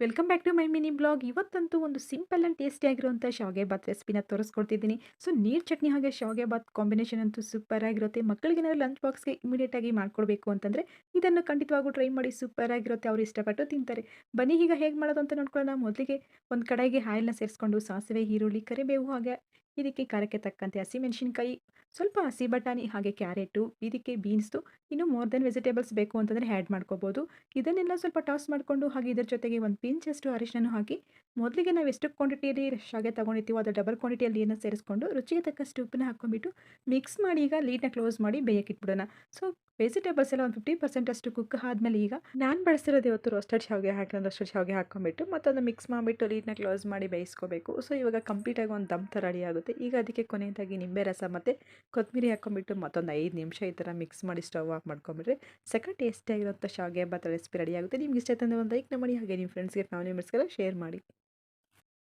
Welcome back to my mini blog. ಇವತ್ತಂತೂ ಒಂದು simple and tasty ಆಗಿರುವಂಥ ಶಾವಿಗೆ ಬಾತ್ ರೆಸಿಪಿನ ತೋರಿಸ್ಕೊಡ್ತಿದ್ದೀನಿ. ಸೊ ನೀರು ಚಟ್ನಿ ಹಾಗೆ ಶಾವಿಗೆ ಬಾತ್ ಕಾಂಬಿನೇಷನ್ ಅಂತೂ ಸೂಪರ್ ಆಗಿರುತ್ತೆ. ಮಕ್ಕಳಿಗೇನಾದ್ರು ಲಂಚ್ ಬಾಕ್ಸ್ಗೆ ಇಮಿಡಿಯೇಟ್ ಆಗಿ ಮಾಡ್ಕೊಡ್ಬೇಕು ಅಂತಂದರೆ ಇದನ್ನು ಖಂಡಿತವಾಗೂ ಟ್ರೈ ಮಾಡಿ. ಸೂಪರ್ ಆಗಿರುತ್ತೆ, ಅವರು ಇಷ್ಟಪಟ್ಟು ತಿಂತಾರೆ. ಬನ್ನಿ ಈಗ ಹೇಗೆ ಮಾಡೋದು ಅಂತ ನೋಡ್ಕೊಳ್ಳೋಣ. ಮೊದಲಿಗೆ ಒಂದು ಕಡಾಯಿಗೆ ಆಯಿಲ್ನ ಸೇರಿಸ್ಕೊಂಡು ಸಾಸಿವೆ, ಈರುಳ್ಳಿ, ಕರಿಬೇವು ಹಾಗೆ ಇದಕ್ಕೆ ಖಾರಕ್ಕೆ ತಕ್ಕಂತೆ ಹಸಿಮೆಣಸಿನಕಾಯಿ, ಸ್ವಲ್ಪ ಹಸಿ ಬಟಾಣಿ ಹಾಗೆ ಕ್ಯಾರೆಟು, ಇದಕ್ಕೆ ಬೀನ್ಸ್ದು ಇನ್ನು ಮೋರ್ ದೆನ್ ವೆಜಿಟೇಬಲ್ಸ್ ಬೇಕು ಅಂತಂದರೆ ಆ್ಯಡ್ ಮಾಡ್ಕೋಬೋದು. ಇದನ್ನೆಲ್ಲ ಸ್ವಲ್ಪ ಟಾಸ್ ಮಾಡಿಕೊಂಡು ಹಾಗೆ ಇದರ ಜೊತೆಗೆ ಒಂದು ಪಿಂಚಷ್ಟು ಅರಿಶಿನ ಹಾಕಿ ಮೊದಲಿಗೆ ನಾವು ಎಷ್ಟು ಕ್ವಾಂಟಿಟಿಯಲ್ಲಿ ಶಾವಿಗೆ ತೊಗೊಂಡಿರ್ತೀವೋ ಅದು ಡಬಲ್ ಕ್ವಾಂಟಿಟಿಯಲ್ಲಿ ನೀರನ್ನ ಸೇರಿಸ್ಕೊಂಡು ರುಚಿಗೆ ತಕ್ಕಷ್ಟು ಉಪ್ಪನ್ನ ಹಾಕ್ಕೊಂಬಿಟ್ಟು ಮಿಕ್ಸ್ ಮಾಡಿ ಈಗ ಲೀಡ್ನ ಕ್ಲೋಸ್ ಮಾಡಿ ಬೇಯಕ್ಕೆ ಇಟ್ಬಿಡೋಣ. ಸೊ ವೆಜಿಟೇಬಲ್ಸ್ ಎಲ್ಲ ಒಂದು 50% ಅಷ್ಟು ಕುಕ್ ಆದಮೇಲೆ ಈಗ ನಾನು ಬಳಸಿರೋದು ಇವತ್ತು ರೋಸ್ಟೆಡ್ ಶಾವಿಗೆ ಹಾಕಿ ರೋಸ್ಟೆಡ್ ಶಾವಿಗೆ ಹಾಕ್ಕೊಂಬಿಟ್ಟು ಮತ್ತೊಂದು ಮಿಕ್ಸ್ ಮಾಡಿಬಿಟ್ಟು ಲೀಡ್ನ ಕ್ಲೋಸ್ ಮಾಡಿ ಬೇಯಿಸ್ಕೋಬೇಕು. ಸೊ ಇವಾಗ ಕಂಪ್ಲೀಟಾಗಿ ಒಂದು ದಮ್ ಥರ ರೆಡಿ ಆಗುತ್ತೆ. ಈಗ ಅದಕ್ಕೆ ಕೊನೆಯದಾಗಿ ನಿಂಬೆ ರಸ ಮತ್ತು ಕೊತ್ತಂಬರಿ ಹಾಕ್ಕೊಂಬಿಟ್ಟು ಮತ್ತೊಂದು 5 ನಿಮಿಷ ಈ ಥರ ಮಿಕ್ಸ್ ಮಾಡಿ ಸ್ಟವ್ ಆಫ್ ಮಾಡ್ಕೊಂಬಿಟ್ರೆ ಸಖತ್ ಟೇಸ್ಟಿಯಾಗಿರೋಂಥ ಶಾವಿಗೆ ಬಾತ್ ರೆಸಿಪಿ ರೆಡಿ ಆಗುತ್ತೆ. ನಿಮ್ಗೆ ಇಷ್ಟ ಆಯ್ತು ಅಂದರೆ ಒಂದು ಲೈಕ್ನ ಮಾಡಿ, ಹಾಗೆ ನಿಮ್ಮ ಫ್ರೆಂಡ್ಸ್ಗೆ ಫ್ಯಾಮಿಲಿ ಮೆಂಬರ್ಸ್ಗೆಲ್ಲ ಶೇರ್ ಮಾಡಿ.